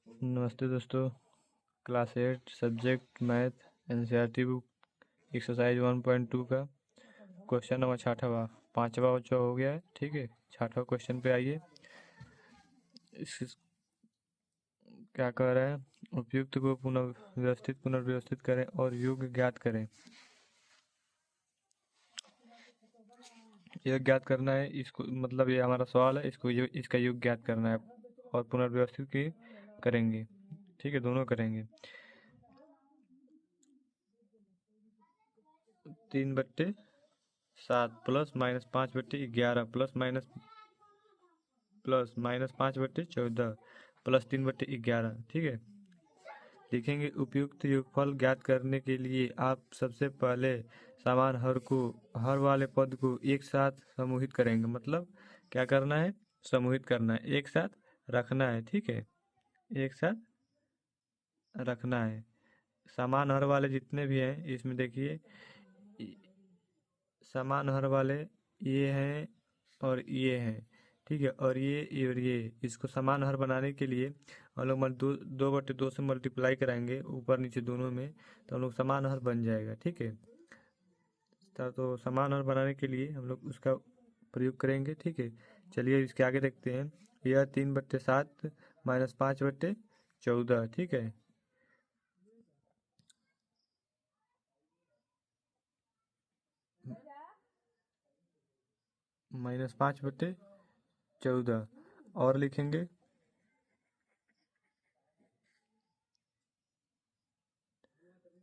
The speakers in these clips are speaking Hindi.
नमस्ते दोस्तों। Class 8 subject math NCERT book exercise 1.2 का क्वेश्चन नंबर 6वां 5वां बच्चा हो गया है। ठीक है, 6वां क्वेश्चन पे आइए। इस क्या कह रहा है, उपयुक्त को पुनर्व्यवस्थित करें और योग ज्ञात करें। योग ज्ञात करना है इसको, मतलब ये हमारा सवाल है, इसका योग ज्ञात करना है और पुनर्व्यवस्थित की करेंगे। ठीक है, दोनों करेंगे। 3/7 plus minus 5/11 plus minus 5/14 plus 3/11। ठीक है, लिखेंगे उपयुक्त योगफल ज्ञात करने के लिए आप सबसे पहले समान हर वाले पद को एक साथ समूहित करेंगे। मतलब क्या करना है, समूहित करना है, एक साथ रखना है। ठीक है, एक साथ रखना है। समान हर वाले जितने भी हैं इसमें देखिए, समान हर वाले ये हैं और ये हैं। ठीक है, और ये इसको समान हर बनाने के लिए हम लोग 2/2 से मल्टीप्लाई कराएंगे ऊपर नीचे दोनों में, तो हम लोग समान हर बन जाएगा। ठीक है, तो समान हर बनाने के लिए हम लोग उसका प्रयोग करेंगे। ठीक है, चलिए इसके आगे देखते हैं। यह 3/7 माइनस 5/14। ठीक है, माइनस 5/14 और लिखेंगे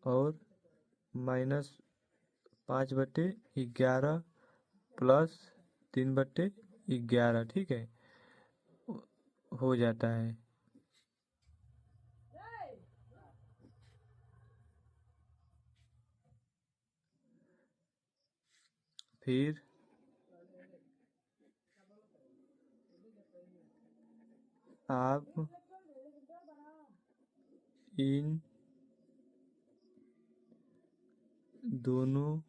और माइनस 5/11 प्लस 3/11। ठीक है, हो जाता है। फिर आप इन दोनों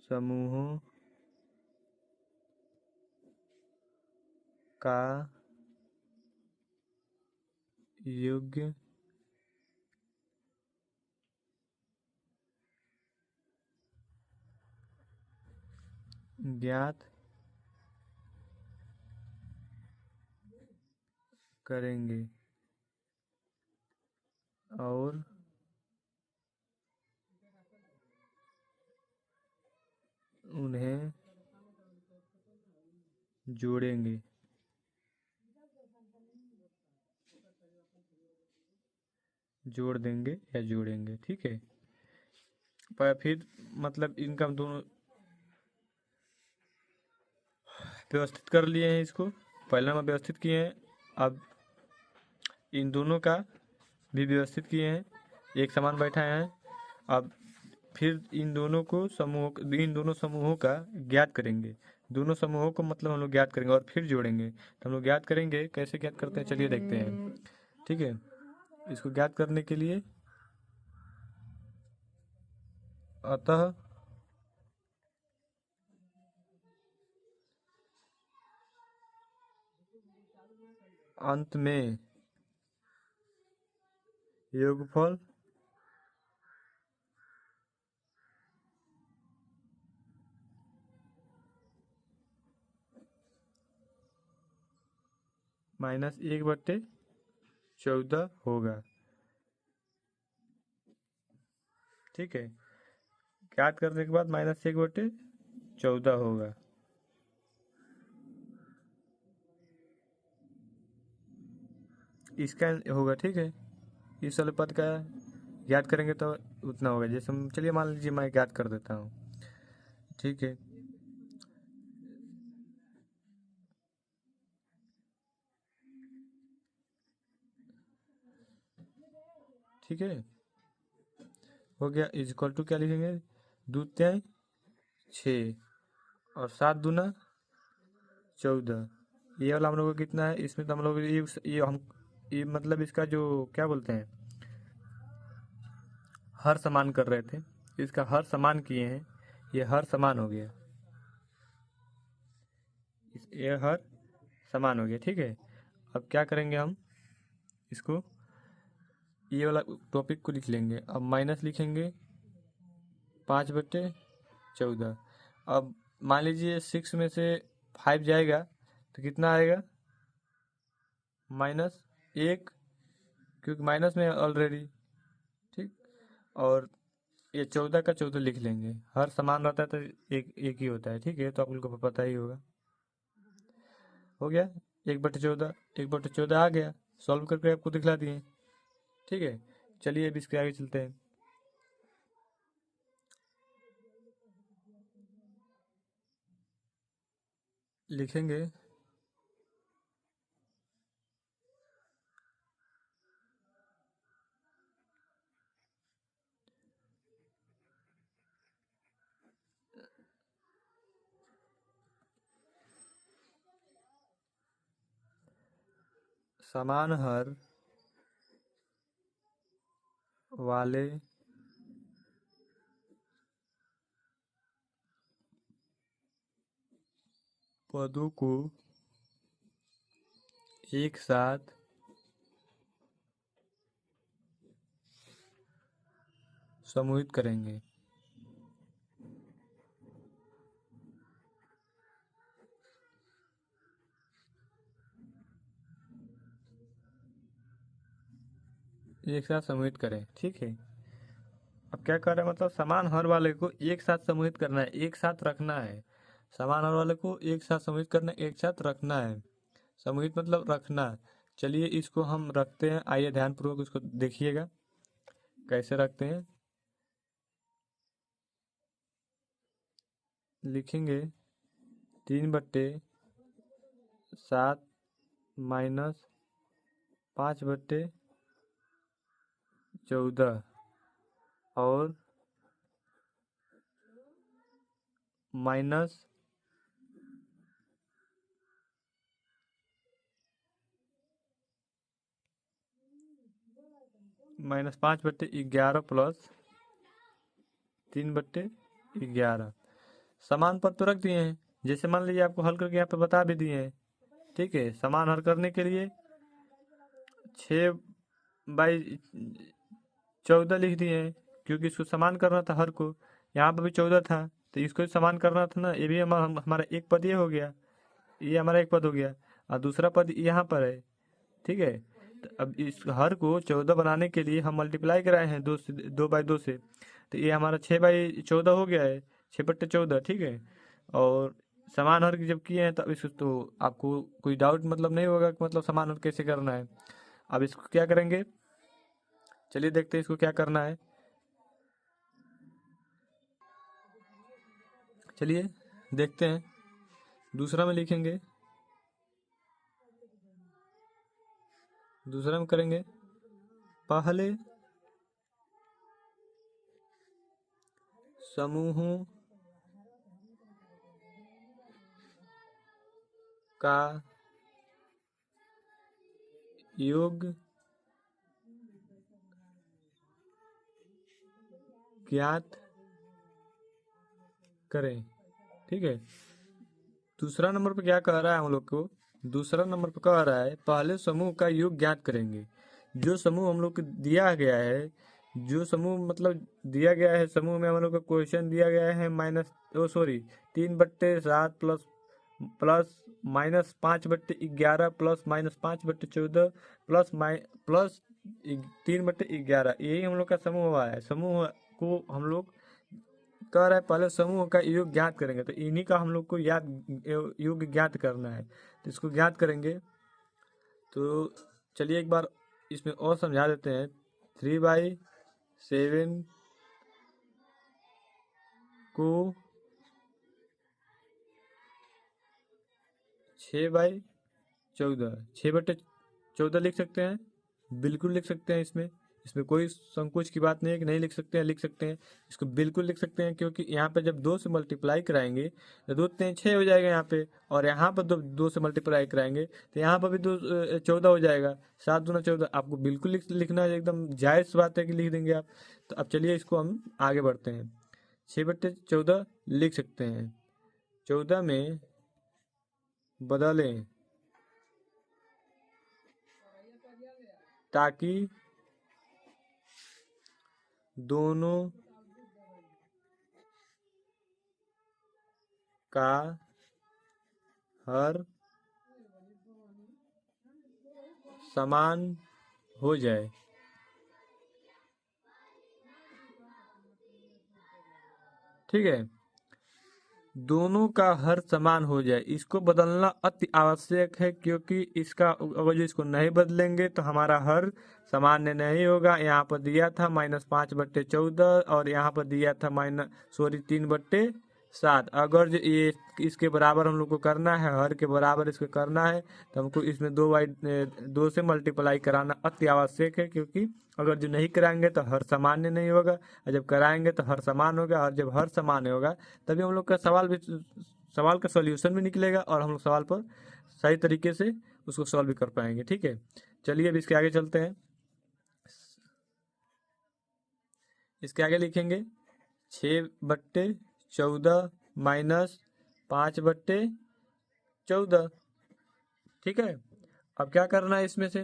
समूहों का योग ज्ञात करेंगे और उन्हें जोड़ेंगे। जोड़ देंगे या जोड़ेंगे। ठीक है, पर फिर मतलब इनका दोनों व्यवस्थित कर लिए हैं। इसको पहले हम व्यवस्थित किए हैं, अब इन दोनों का भी व्यवस्थित किए हैं, एक समान बैठाए हैं। अब फिर इन दोनों समूहों का ज्ञात करेंगे। दोनों समूहों को मतलब हम लोग ज्ञात करेंगे और फिर जोड़ेंगे। तो हम लोग ज्ञात करेंगे, कैसे ज्ञात करते हैं चलिए देखते हैं। ठीक है, इसको ज्ञात करने के लिए अतः अंत में योगफल माइनस 1/14 होगा। ठीक है, ज्ञात करने के बाद माइनस 1/14 होगा। इसका होगा। ठीक है, इस वाले पद का ज्ञात करेंगे तो उतना होगा। जैसे चलिए मान लीजिए मैं ज्ञात कर देता हूँ। ठीक है, ठीक है, हो गया। इज इक्वल टू क्या लिखेंगे, 2×6 और 7×14। ये वाला हम लोग को कितना है, इसमें तो हम लोग ये मतलब इसका जो क्या बोलते हैं, हर समान कर रहे थे, इसका हर समान किए हैं, ये हर समान हो गया, ये हर समान हो गया। ठीक है, अब क्या करेंगे हम, इसको ये वाला टॉपिक को लिख लेंगे। अब माइनस लिखेंगे 5/14। अब मान लीजिए 6 में से 5 जाएगा तो कितना आएगा, -1, क्योंकि माइनस में ऑलरेडी। ठीक, और ये 14 का 14 लिख लेंगे। हर समान रहता है तो एक एक ही होता है। ठीक है, तो आप लोगों को पता ही होगा। हो गया 1/14, 1/14 आ गया। सॉल्व करके आपको दिखला दिए। ठीक है, चलिए अब इसके आगे चलते हैं। लिखेंगे समान हर वाले पदों को एक साथ समूहित करेंगे। एक साथ समूहित करें। ठीक है, अब क्या कर रहा है, मतलब समान हर वाले को एक साथ समूहित करना है, एक साथ रखना है। समान हर वाले को एक साथ समूहित करना है, एक साथ रखना है। समूहित मतलब रखना। चलिए इसको हम रखते हैं। आइए ध्यानपूर्वक इसको देखिएगा कैसे रखते हैं। लिखेंगे 3/7 -5/14 और माइनस -5/11 प्लस 3/11। समान पद तो रख दिए हैं, जैसे मान लीजिए आपको हल करके यहाँ पे बता भी दिए हैं। ठीक है, समान हल करने के लिए 6/14 लिख दिए हैं, क्योंकि इसको समान करना था हर को। यहाँ पर भी 14 था तो इसको भी समान करना था ना। ये भी हमारा एक पद ये हो गया, ये हमारा एक पद हो गया और दूसरा पद यहाँ पर है। ठीक है, तो अब इस हर को 14 बनाने के लिए हम मल्टीप्लाई कराए हैं 2/2 से। तो ये हमारा 6/14 हो गया है, 6/14। ठीक है, और समान हर की जब किए हैं तब इसको तो आपको कोई डाउट मतलब नहीं होगा कि मतलब समान हर कैसे करना है। अब इसको क्या करेंगे, चलिए देखते हैं इसको क्या करना है। चलिए देखते हैं। दूसरा में लिखेंगे, दूसरा में करेंगे पहले समूहों का योग ज्ञात करें। ठीक है, दूसरा नंबर पे क्या कह रहा है हम लोग को, दूसरा नंबर पे कह रहा है पहले समूह का योग ज्ञात करेंगे। जो समूह हम लोग को दिया गया है, जो समूह मतलब दिया गया है, समूह में हम लोग का क्वेश्चन दिया गया है 3/7 plus plus -5/11 plus -5/14 plus plus 3/11, यही हम लोग का समूह हुआ है। समूह को हम लोग कह रहा है पहले समूह का योग ज्ञात करेंगे, तो इन्हीं का हम लोग को योग ज्ञात करना है। तो इसको ज्ञात करेंगे। तो चलिए एक बार इसमें और समझा देते हैं। 3/7 को 6/14 लिख सकते हैं, बिल्कुल लिख सकते हैं। इसमें इसमें कोई संकोच की बात नहीं है कि नहीं लिख सकते हैं, लिख सकते हैं। इसको बिल्कुल लिख सकते हैं, क्योंकि यहाँ पे जब 2 से मल्टीप्लाई कराएंगे तो 2×3 = 6 हो जाएगा यहाँ पे, और यहाँ पर 2 से मल्टीप्लाई कराएंगे तो यहाँ पर भी 14 हो जाएगा। 7×2 = 14। आपको बिल्कुल लिखना है, एकदम जायज़ बात है कि लिख देंगे आप। तो अब चलिए इसको हम आगे बढ़ते हैं। 6/14 लिख सकते हैं, 14 में बदलें। ताकि दोनों का हर समान हो जाए। ठीक है, दोनों का हर समान हो जाए, इसको बदलना अति आवश्यक है, क्योंकि इसका अगर जो इसको नहीं बदलेंगे तो हमारा हर सामान्य नहीं होगा। यहाँ पर दिया था -5/14 और यहाँ पर दिया था 3/7। अगर जो ये इसके बराबर हम लोग को करना है, हर के बराबर इसको करना है, तो हमको इसमें 2 से मल्टीप्लाई कराना अति आवश्यक है, क्योंकि अगर जो नहीं कराएंगे तो हर सामान्य नहीं होगा, और जब कराएंगे तो हर समान होगा, और जब हर समान होगा तभी हम लोग का सवाल का सॉल्यूशन भी निकलेगा और हम लोग सवाल पर सही तरीके से उसको सॉल्व भी कर पाएंगे। ठीक है, चलिए अब इसके आगे चलते हैं। इसके आगे लिखेंगे 6/14 -5/14। ठीक है, अब क्या करना है, इसमें से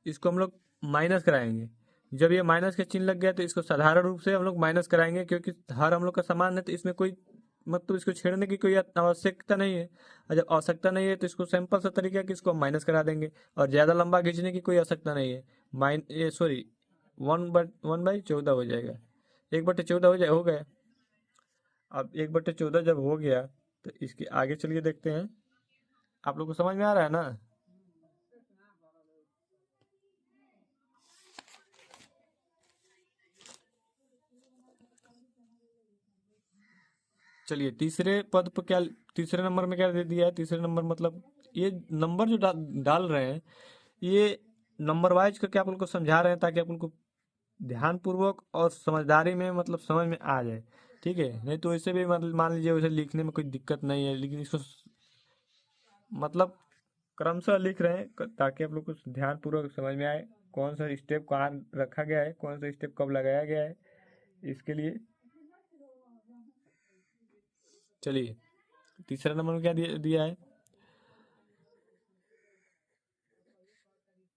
इसको हम लोग माइनस कराएंगे। जब ये माइनस का चिन्ह लग गया तो इसको साधारण रूप से हम लोग माइनस कराएंगे, क्योंकि हर हम लोग का समान है, तो इसमें कोई मतलब इसको छेड़ने की कोई आवश्यकता नहीं है। और जब आवश्यकता नहीं है तो इसको सिंपल सा तरीका है कि इसको माइनस करा देंगे, और ज़्यादा लंबा खींचने की कोई आवश्यकता नहीं है। 1/14 हो जाएगा, 1/14 हो गया। अब 1/14 जब हो गया तो इसके आगे चलिए देखते हैं। आप लोग को समझ में आ रहा है ना? चलिए तीसरे पद पर क्या, तीसरे नंबर में क्या दे दिया है। तीसरे नंबर मतलब ये नंबर जो डाल रहे हैं, ये नंबर वाइज करके आप उनको समझा रहे हैं, ताकि आप उनको ध्यानपूर्वक और समझदारी में मतलब समझ में आ जाए। ठीक है, नहीं तो ऐसे भी मतलब मान लीजिए उसे लिखने में कोई दिक्कत नहीं है, लेकिन इसको मतलब क्रमशः लिख रहे हैं ताकि आप लोग को ध्यानपूर्वक समझ में आए, कौन सा स्टेप कहाँ रखा गया है, कौन सा स्टेप कब लगाया गया है, इसके लिए। चलिए तीसरा नंबर में क्या दिया है,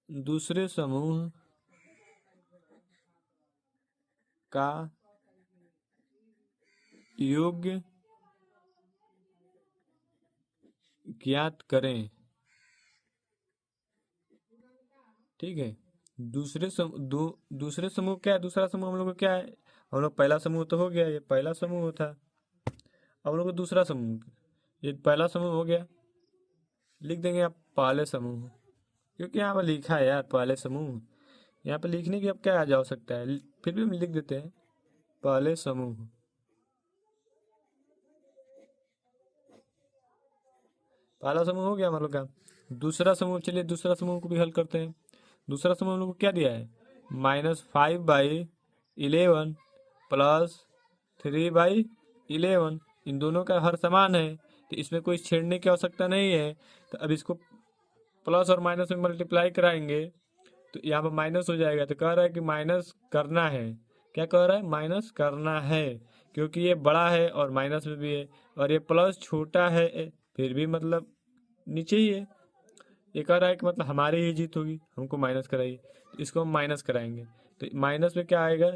दूसरे समूह का योग ज्ञात करें। ठीक है, दूसरे समूह क्या है, दूसरा समूह हम लोग को क्या है, हम लोग पहला समूह तो हो गया, ये पहला समूह था। अब हम लोग को दूसरा समूह, ये पहला समूह हो गया, लिख देंगे आप पहले समूह, क्योंकि यहाँ पर लिखा है यार पहले समूह, यहाँ पर लिखने की अब क्या आ जा सकता है, फिर भी हम लिख देते हैं पहले समूह। पहला समूह हो गया हम लोग का। दूसरा समूह, चलिए दूसरा समूह को भी हल करते हैं। दूसरा समूह हम लोग को क्या दिया है, -5/11 प्लस 3/11। इन दोनों का हर समान है, तो इसमें कोई छेड़ने की आवश्यकता नहीं है। तो अब इसको प्लस और माइनस में मल्टीप्लाई कराएंगे तो यहाँ पर माइनस हो जाएगा, तो कह रहा है कि माइनस करना है। क्या कह रहा है, माइनस करना है, क्योंकि ये बड़ा है और माइनस में भी है, और ये प्लस छोटा है फिर भी मतलब नीचे ही है। ये कह रहा है कि मतलब हमारी ही जीत होगी, हमको माइनस कराइए, तो इसको हम माइनस कराएंगे। तो माइनस में क्या आएगा,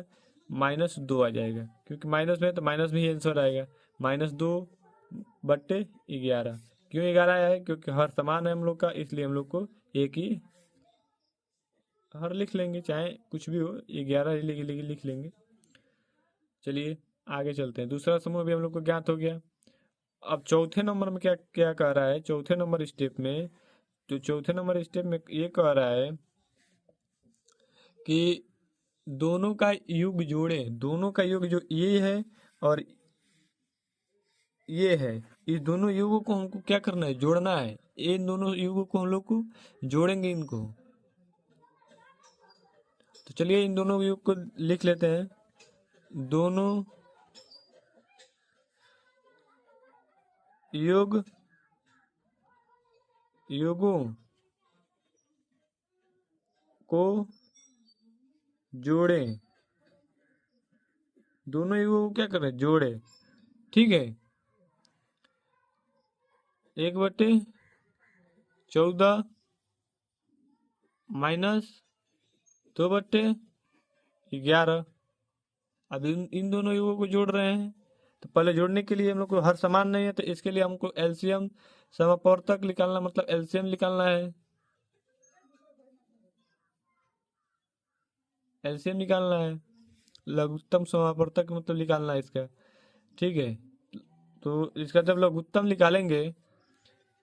-2 आ जाएगा, क्योंकि माइनस में तो माइनस में ही आंसर आएगा। -2/11। क्यों 11 आया है, क्योंकि हर समान है हम लोग का, इसलिए हम लोग को एक ही हर लिख लेंगे, चाहे कुछ भी हो 11 ही लिख लेंगे। चलिए आगे चलते हैं, दूसरा समूह भी हम लोग को ज्ञात हो गया। अब चौथे नंबर में क्या क्या कह रहा है, चौथे नंबर स्टेप में, तो चौथे नंबर स्टेप में ये कह रहा है कि दोनों का योग जोड़े, दोनों का योग जो ये है और ये है, इस दोनों युगों को हमको क्या करना है, जोड़ना है। इन दोनों युगों को हम लोग को जोड़ेंगे इनको। तो चलिए इन दोनों युग को लिख लेते हैं, दोनों युग युगों को जोड़े, दोनों युगों को क्या करें, जोड़े। ठीक है, 1/14 - 2/11। अब इन दोनों युगों को जोड़ रहे हैं, तो पहले जोड़ने के लिए हम लोग को हर समान नहीं है, तो इसके लिए हमको एलसीएम समापवर्तक निकालना, मतलब एलसीएम निकालना है। एलसीएम निकालना है, लघुत्तम समापवर्तक मतलब निकालना है इसका। ठीक है, तो इसका जब लघुत्तम निकालेंगे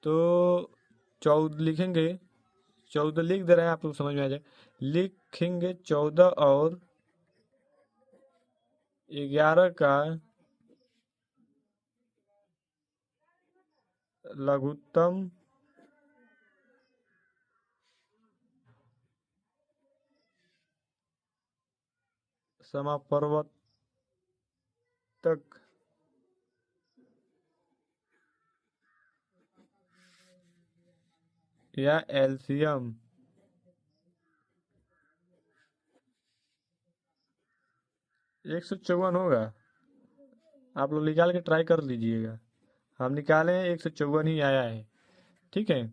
तो 14 लिखेंगे, 14 लिख दे रहे हैं, आप लोग समझ में आ जाए। लिखेंगे 14 और 11 का लघुत्तम समापवर्तक या एलसीएम 154 होगा। आप लोग निकाल के ट्राई कर लीजिएगा। हम निकाले हैं 154 ही आया है। ठीक है,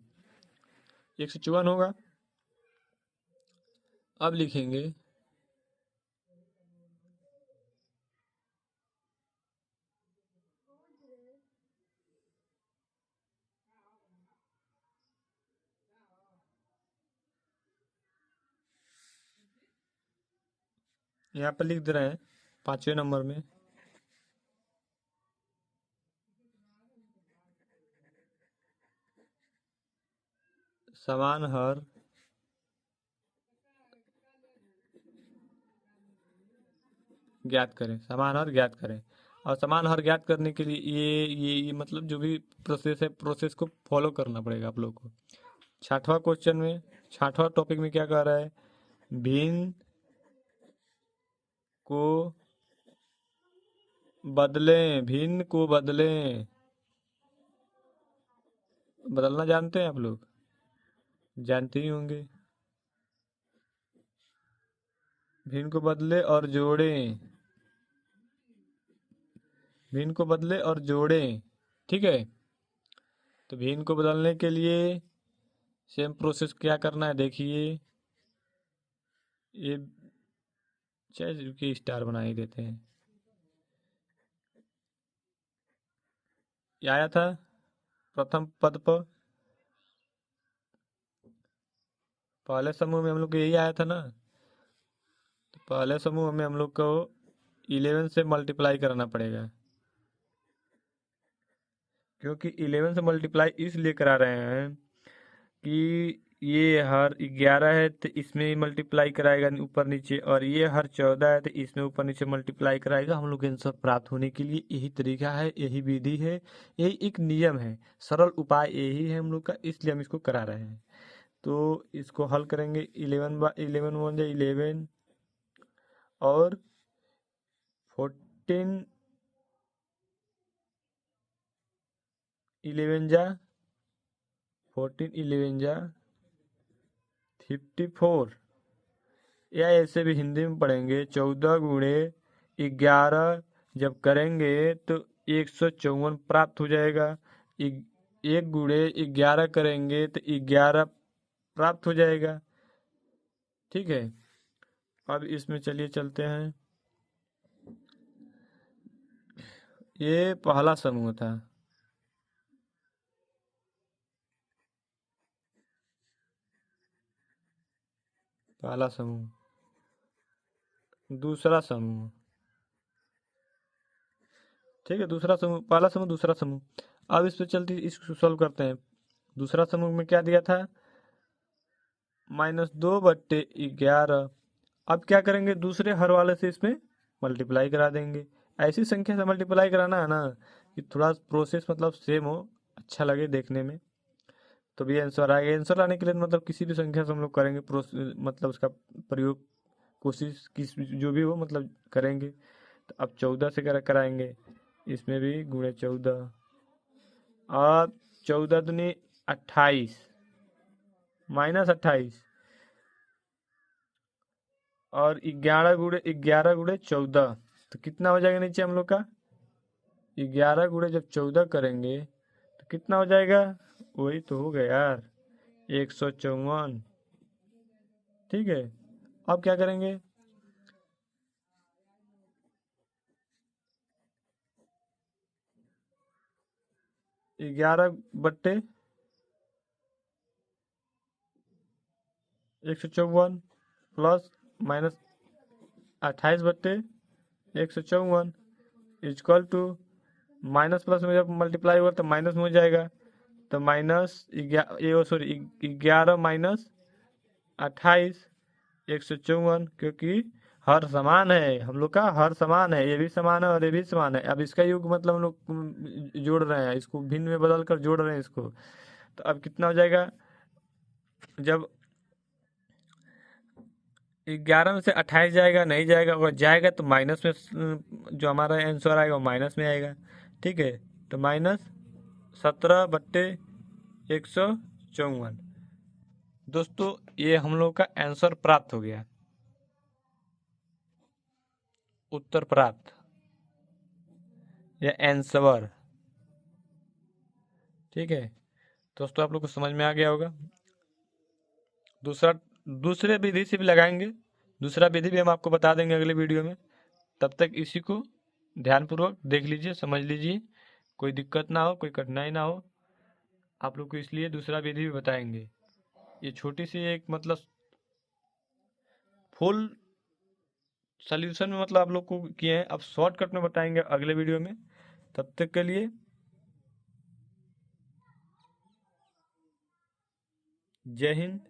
154 होगा। अब लिखेंगे यहाँ पर लिख दे रहे हैं 5वें नंबर में, समान हर ज्ञात करें, समान हर ज्ञात करें। और समान हर ज्ञात करने के लिए ये मतलब जो भी प्रोसेस है, प्रोसेस को फॉलो करना पड़ेगा आप लोग को। 60वां क्वेश्चन में, 60वां टॉपिक में क्या कह रहा है, भिन्न को बदलें, भिन्न को बदलें। बदलना जानते हैं आप लोग, जानते ही होंगे। भिन्न को बदले और जोड़ें, भिन्न को बदले और जोड़ें। ठीक है, तो भिन्न को बदलने के लिए सेम प्रोसेस क्या करना है, देखिए। ये चाहे की स्टार बना ही देते हैं। ये आया था प्रथम पद पर, पहले समूह में हम लोग को यही आया था ना। तो पहले समूह में हम लोग को 11 से मल्टीप्लाई करना पड़ेगा, क्योंकि 11 से मल्टीप्लाई इसलिए करा रहे हैं कि ये हर 11 है तो इसमें मल्टीप्लाई कराएगा ऊपर नीचे, और ये हर 14 है तो इसमें ऊपर नीचे मल्टीप्लाई कराएगा। हम लोग आंसर प्राप्त होने के लिए यही तरीका है, यही विधि है, यही एक नियम है, सरल उपाय यही है हम लोग का, इसलिए हम इसको करा रहे हैं। तो इसको हल करेंगे, 11 वन जा 11 और 14 11 जा 54, या ऐसे भी हिंदी में पढ़ेंगे 14 गुणे 11 जब करेंगे तो 154 प्राप्त हो जाएगा। एक गुणे 11 करेंगे तो 11 प्राप्त हो जाएगा। ठीक है, अब इसमें चलिए चलते हैं। ये पहला समूह था, पहला समूह। दूसरा समूह, ठीक है, दूसरा समूह, पहला समूह दूसरा समूह। अब इस पे चलते इसको सॉल्व करते हैं। दूसरा समूह में क्या दिया था, -2/11। अब क्या करेंगे, दूसरे हर वाले से इसमें मल्टीप्लाई करा देंगे। ऐसी संख्या से मल्टीप्लाई कराना है ना कि थोड़ा प्रोसेस मतलब सेम हो, अच्छा लगे देखने में, तो भी आंसर आएगा। आंसर लाने के लिए मतलब किसी भी संख्या से हम लोग करेंगे प्रोसेस, मतलब उसका प्रयोग, कोशिश किस जो भी हो मतलब करेंगे। तो अब 14 से कराएंगे, इसमें भी गुणे 14, और 14 दूनी 28 -28, और 11 गुणे 14, तो कितना हो जाएगा नीचे हम लोग का, 11 गुणे जब 14 करेंगे तो कितना हो जाएगा, वही तो हो गया यार, 154। ठीक है, अब क्या करेंगे, ग्यारह बट्टे 154 plus minus 28/154 equal to minus plus में जब मल्टीप्लाई होगा तो माइनस में हो जाएगा, तो माइनस 11 माइनस 28/154, क्योंकि हर समान है, हम लोग का हर समान है, ये भी समान है और ये भी समान है। अब इसका योग मतलब हम लोग जोड़ रहे हैं, इसको भिन्न में बदल कर जोड़ रहे हैं इसको, तो अब कितना हो जाएगा, जब 11 में से 28 जाएगा, नहीं जाएगा, अगर जाएगा तो माइनस में जो हमारा आंसर आएगा वो माइनस में आएगा। ठीक है, तो -17/154। दोस्तों ये हम लोग का आंसर प्राप्त हो गया, उत्तर प्राप्त या आंसर। ठीक है दोस्तों, आप लोग को समझ में आ गया होगा। दूसरे विधि से भी लगाएंगे, दूसरा विधि भी हम आपको बता देंगे अगले वीडियो में। तब तक इसी को ध्यानपूर्वक देख लीजिए, समझ लीजिए, कोई दिक्कत ना हो, कोई कठिनाई ना हो। आप लोग को इसलिए दूसरा विधि भी बताएंगे। ये छोटी सी एक मतलब फुल सॉल्यूशन में मतलब आप लोग को किए हैं, अब शॉर्टकट में बताएंगे अगले वीडियो में। तब तक के लिए जय हिंद,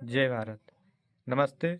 जय भारत, नमस्ते।